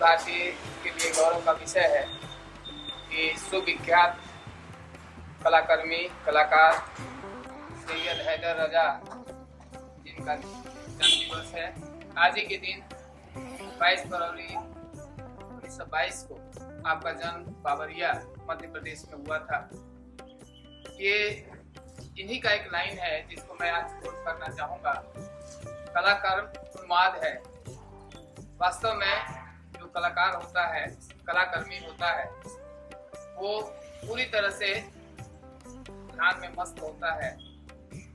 भारतीय के लिए गौरव का विषय है कि सुविख्यात कलाकर्मी कलाकार सैयद हैदर रजा जिनका जन्म दिवस है आज ही के दिन 22 फरवरी 1922 को आपका जन्म बाबरिया मध्य प्रदेश में हुआ था। ये इन्हीं का एक लाइन है जिसको मैं आज कोट करना चाहूँगा। कलाकार उन्माद है। वास्तव में जो कलाकार होता है, कलाकर्मी होता है, वो पूरी तरह से ध्यान में मस्त होता है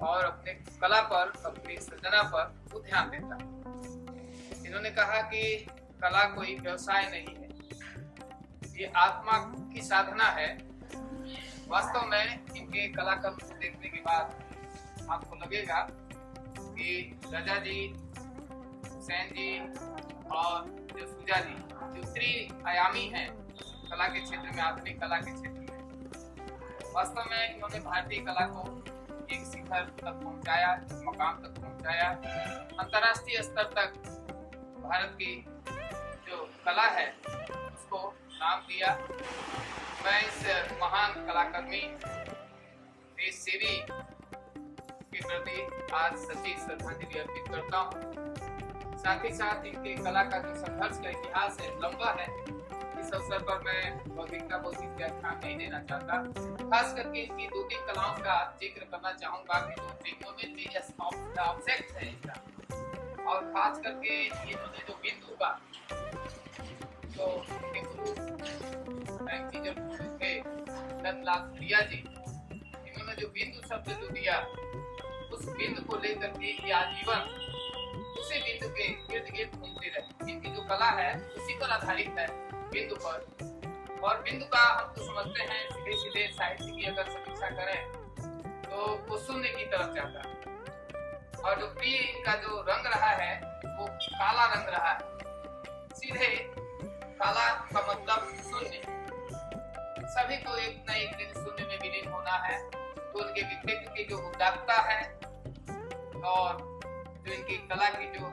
और अपने कला पर, अपनी सृजना पर वो ध्यान देता है। इन्होंने कहा कि कला कोई व्यवसाय नहीं है, ये आत्मा की साधना है। वास्तव में इनके कलाकर्म को देखने के बाद आपको लगेगा कि रजा जी, हुसैन जी और जसूजा जी जो त्रिआयामी हैं कला के क्षेत्र में, आधुनिक कला के क्षेत्र में, वास्तव में इन्होंने भारतीय कला को एक शिखर तक पहुंचाया, मकाम तक पहुंचाया। अंतर्राष्ट्रीय स्तर तक भारत की जो कला है उसको नाम दिया। मैं इस महान कलाकर्मी, देश सेवी के प्रति आज सच्ची श्रद्धांजलि अर्पित करता हूँ। साथ ही साथ इनके कला का जो संघर्ष का इतिहास है, लंबा है। इस अवसर पर मैं भौतिकता व्याख्यान नहीं देना चाहता। खास करके इनकी 2-3 कलाओं का जिक्र करना चाहूंगा कि जो ट्रिग्नोमेट्री ऑब्जेक्ट है इनका, और खास करके इन्होंने जो बिंदु का तो दत्तलाल प्रिया जी, इन्होंने जो बिंदु शब्द जो दिया, उस बिंदु को लेकर के ये आजीवन उसी बिंदु के इर्द गिर्द घूमते रहे। इनकी जो कला है उसी पर आधारित है, बिंदु पर। और बिंदु का हम तो समझते हैं सीधे सीधे साहित्य की अगर समीक्षा करें तो वो शून्य की तरफ जाता है, और जो प्रिय इनका जो रंग रहा है वो काला रंग रहा है। सीधे काला का मतलब शून्य। सभी को एक न एक दिन शून्य में विलीन होना है। तो उनके व्यक्तित्व की जो उदात्तता है और जो इनकी कला की जो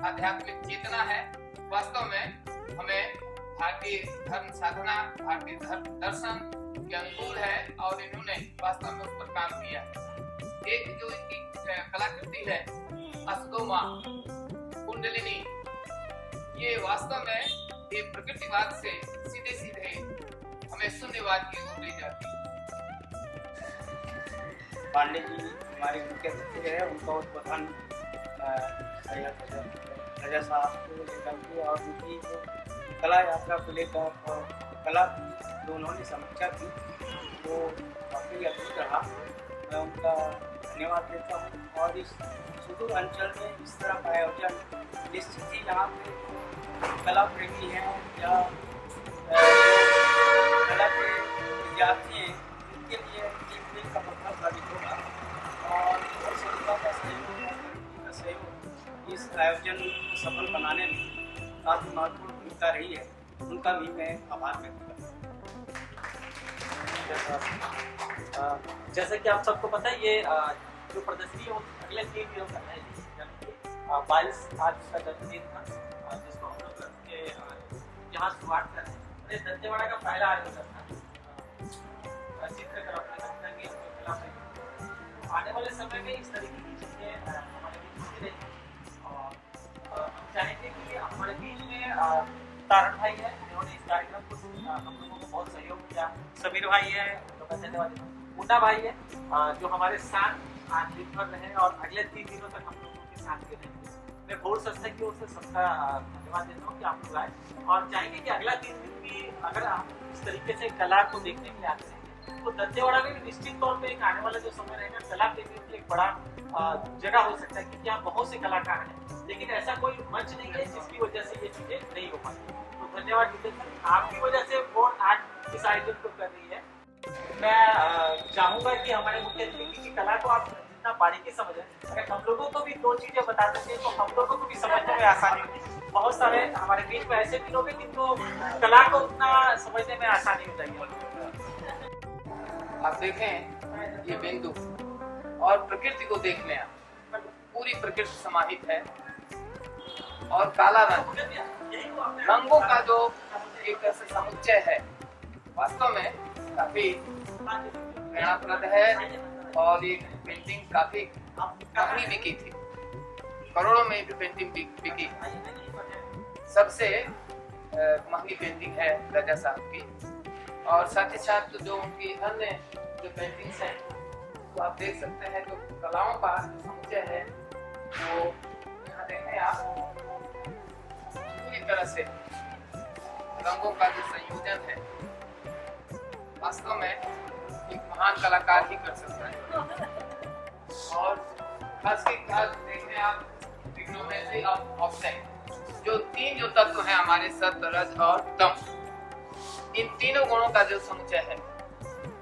आध्यात्मिक चेतना है, वास्तव में हमें भारतीय धर्म साधना, भारतीय धर्म दर्शन के अनुकूल है और इन्होंने वास्तव में उस पर काम किया। एक जो इनकी कलाकृति है अस्तोमा कुंडलिनी, ये वास्तव में ये प्रकृतिवाद से सीधे सीधे हमें शून्यवाद की ओर ले जाती है। पांडे जी हमारे मुख्य अतिथि है, उनका उद्बोधन रजा साहब को लेकर के और उनकी जो कला यात्रा को लेकर और कला जो उन्होंने समीक्षा की वो काफ़ी अद्भुत रहा। मैं उनका धन्यवाद देता हूँ। और इस सुदूर अंचल में इस तरह का आयोजन निश्चित ही यहाँ पे कला प्रेमी हैं या कला के विद्यार्थी हैं, उनके लिए एक का पत्थर साबित होगा। और संस्था का सहयोग इस आयोजन को सफल बनाने में काफ़ी महत्वपूर्ण भूमिका रही है, उनका भी मैं आभार व्यक्त करता हूँ। जैसे कि आप सबको पता है, ये जो प्रदर्शनी है वो अगले 3 दिनों तक है। 22 आज का जन्मदिन था, जिसको हम लोग यहाँ शुरुआत कर रहे हैं। ये दंतेवाड़ा का पहला आयोजन था चित्रकला प्रतियोगिता की। आने वाले समय में इस तरीके की चीजें हमारे बीच होती रहेंगी। और हम चाहेंगे कि हमारे बीच में तारण भाई है, जिन्होंने इस कार्यक्रम को हम लोगों को बहुत सहयोग किया। समीर भाई है, उनका धन्यवाद। मुन्ना भाई है जो हमारे साथ आज दिन भर रहे और अगले 3 दिनों तक हम लोगों के साथ रहेंगे। मैं बोर्ड संस्था की ओर से सबका धन्यवाद देता हूँ कि आप लोग आए, और चाहेंगे कि अगला 3 दिन भी अगर हम इस तरीके से कला को देखने के लिए आते हैं तो दंतेवाड़ा में निश्चित तौर पे एक आने वाला जो समय रहेगा कला प्रेमियों के लिए एक बड़ा जगह हो सकता है, क्योंकि यहाँ बहुत से कलाकार हैं, लेकिन ऐसा कोई मंच नहीं है जिसकी वजह से ये चीजें नहीं हो पाती। तो धन्यवाद जितेंद्र सर, आपकी वजह से बोर्ड आज इस आयोजन को कर रही है। मैं चाहूंगा कि हमारे मुख्य अतिथि की कला को आप जितना बारीकी समझें, अगर हम लोगों को भी 2 चीजें बता देते तो हम लोगों को भी समझने में आसानी होगी। बहुत सारे हमारे बीच में ऐसे भी लोग हैं जिनको कला को उतना समझने में आसानी हो जाएगी। आप देखें ये बिंदु और प्रकृति को देख लें, पूरी प्रकृति समाहित है और काला रंग रंगों का जो एक ऐसा समुच्चय है वास्तव में काफी प्रेरणाप्रद है और ये पेंटिंग काफी महंगी बिकी थी, करोड़ों में भी पेंटिंग बिकी। सबसे महंगी पेंटिंग है रजा साहब की। और साथ ही साथ जो उनकी अन्य जो पेंटिंग्स हैं तो आप देख सकते हैं जो कलाओं का समुच्चय है वो यहाँ देखें आप, पूरी तरह से रंगों का जो संयोजन है वास्तव में एक महान कलाकार ही कर सकता है। और खास देखें आप ट्रिग्नोमेट्री ऑफ ऑब्जेक्ट, जो तीन जो तत्व हैं हमारे सत्व, रज और तम, इन तीनों गुणों का जो समुच्चय है।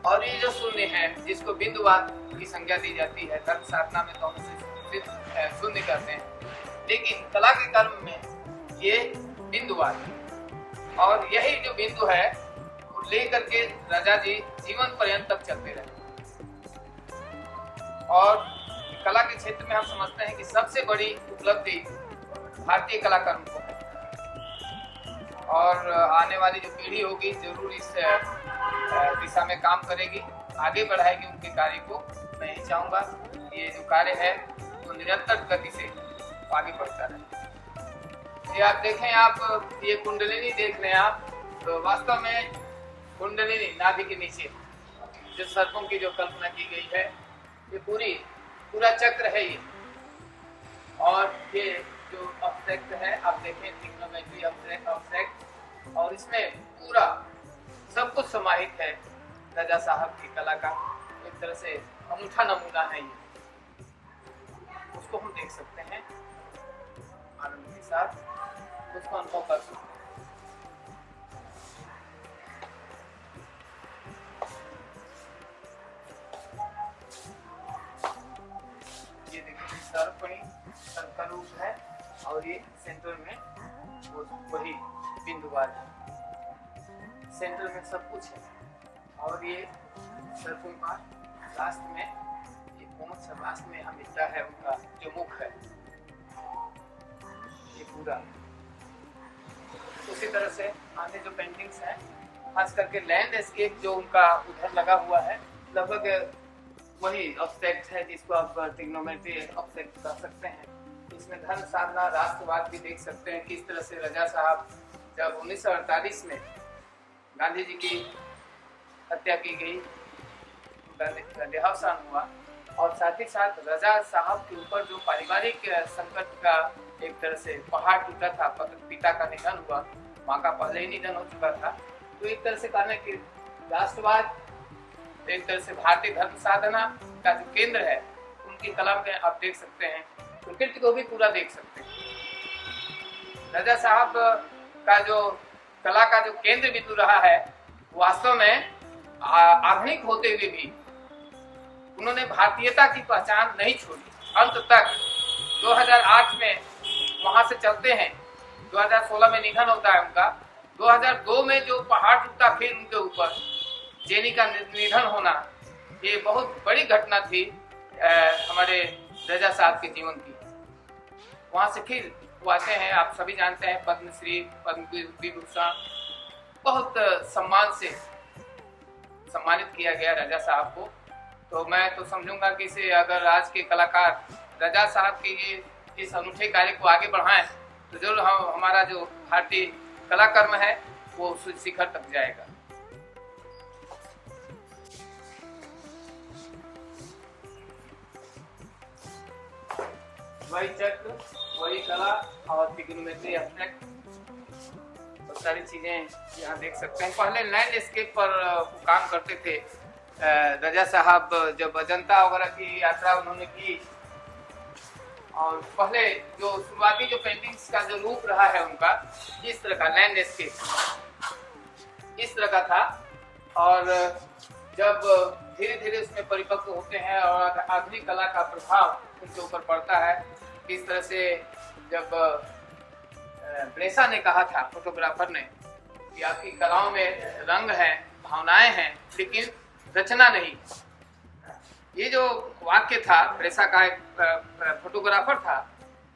और ये जो शून्य है जिसको बिंदुवाद की संज्ञा दी जाती है, धर्म साधना में तो हम उसे शून्य कहते हैं, लेकिन कला के कर्म में ये बिंदुवाद है। और यही जो बिंदु है लेकर के राजा जी जीवन पर्यंत तक चलते रहे। और कला के क्षेत्र में हम समझते हैं कि सबसे बड़ी उपलब्धि भारतीय कला कर्म को है। और आने वाली जो पीढ़ी होगी जरूर इस दिशा में काम करेगी, आगे बढ़ाएगी उनके कार्य को। मैं यही चाहूँगा ये जो कार्य है वो निरंतर गति से आगे बढ़ता रहे। ये आप देखें, आप ये कुंडलिनी देख रहे हैं आप, तो वास्तव में कुंडलिनी नाभि के नीचे जो सर्पों की जो कल्पना की गई है, ये पूरा चक्र है ये। और ये जो ऑब्जेक्ट है आप देखें, ट्रिग्नोमेट्री ऑब्जेक्ट, और इसमें पूरा सब कुछ समाहित है रजा साहब की कला का। एक तरह से अनूठा नमूना है ये, उसको हम देख सकते हैं आनंद के साथ, उसको अनुभव कर सकते हैं। ये देखिए सर्प का रूप है और ये सेंटर में वही बिंदुवाद है, सेंटर में सब कुछ है। और ये सर्पों का लास्ट में ये पूंछ लास्ट में यहाँ मिलता है, उनका जो मुख है ये पूरा। उसी तरह से अन्य जो पेंटिंग्स हैं, खास करके लैंडस्केप जो उनका उधर लगा हुआ है, लगभग वही ऑब्जेक्ट है जिसको आप ट्रिग्नोमेट्री ऑब्जेक्ट कर सकते हैं। इसमें धर्म साधना, राष्ट्रवाद भी देख सकते हैं। किस तरह से रजा साहब जब 1948 में गांधी जी की हत्या की गई, उनका देहावसान हुआ, और साथ ही साथ रजा साहब के ऊपर जो पारिवारिक संकट का एक तरह से पहाड़ टूटा था, पिता का निधन हुआ, माँ का पहले ही निधन हो चुका था। तो एक तरह से कहने की राष्ट्रवाद, एक तरह से भारतीय धर्म साधना का जो केंद्र है, उनकी कला में आप देख सकते हैं, प्रकृति को भी पूरा देख सकते हैं। रजा साहब का जो कला का जो केंद्र बिंदु रहा है, वास्तव में आधुनिक होते हुए भी उन्होंने भारतीयता की पहचान नहीं छोड़ी अंत तक। 2008 में वहां से चलते हैं, 2016 में निधन होता है उनका। 2002 में जो पहाड़ टूटा फिर उनके ऊपर, जेनी का निधन होना, ये बहुत बड़ी घटना थी हमारे रजा साहब के जीवन की। वहां से फिर वो आते हैं, आप सभी जानते हैं, पद्मश्री, पद्म विभूषण, बहुत सम्मान से सम्मानित किया गया रजा साहब को। तो मैं तो समझूंगा कि इसे अगर आज के कलाकार रजा साहब के ये इस अनूठे कार्य को आगे बढ़ाएं तो जरूर हमारा जो भारतीय कलाकर्म है वो शिखर तक जाएगा। वही चक्र, वही कला और ट्रिग्नोमेट्री ऑब्जेक्ट, बहुत सारी चीजें यहाँ देख सकते हैं। पहले लैंडस्केप पर काम करते थे रजा साहब, जब अजंता वगैरह की यात्रा उन्होंने की, और पहले जो शुरुआती जो पेंटिंग्स का जो रूप रहा है उनका, इस तरह का लैंडस्केप इस तरह का था। और जब धीरे धीरे उसमें परिपक्व होते हैं और आधुनिक कला का प्रभाव उनके ऊपर पड़ता है, किस तरह से जब ब्रेसा ने कहा था, फोटोग्राफर ने, कि आपकी कलाओं में रंग है, भावनाएं हैं, लेकिन रचना नहीं। ये जो वाक्य था, ब्रेसा का एक फोटोग्राफर था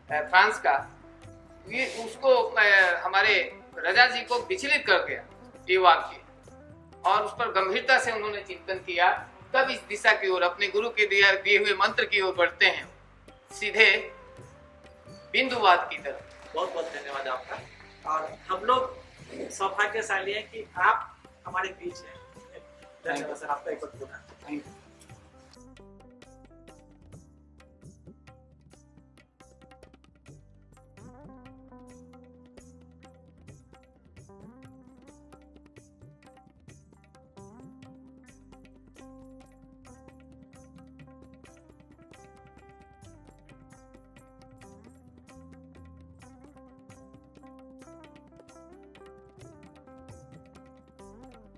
फ्रांस का, ये उसको हमारे रजा जी को विचलित कर गया ये वाक्य, और उस पर गंभीरता से उन्होंने चिंतन किया। तब इस दिशा की ओर, अपने गुरु के दिए हुए मंत्र की ओर बढ़ते हैं, सीधे बिंदुवाद की तरफ। बहुत बहुत धन्यवाद आपका। और हम लोग सौभाग्यशाली हैं कि आप हमारे बीच हैं। धन्यवाद सर, आपका एक बार पुनः। Thank you.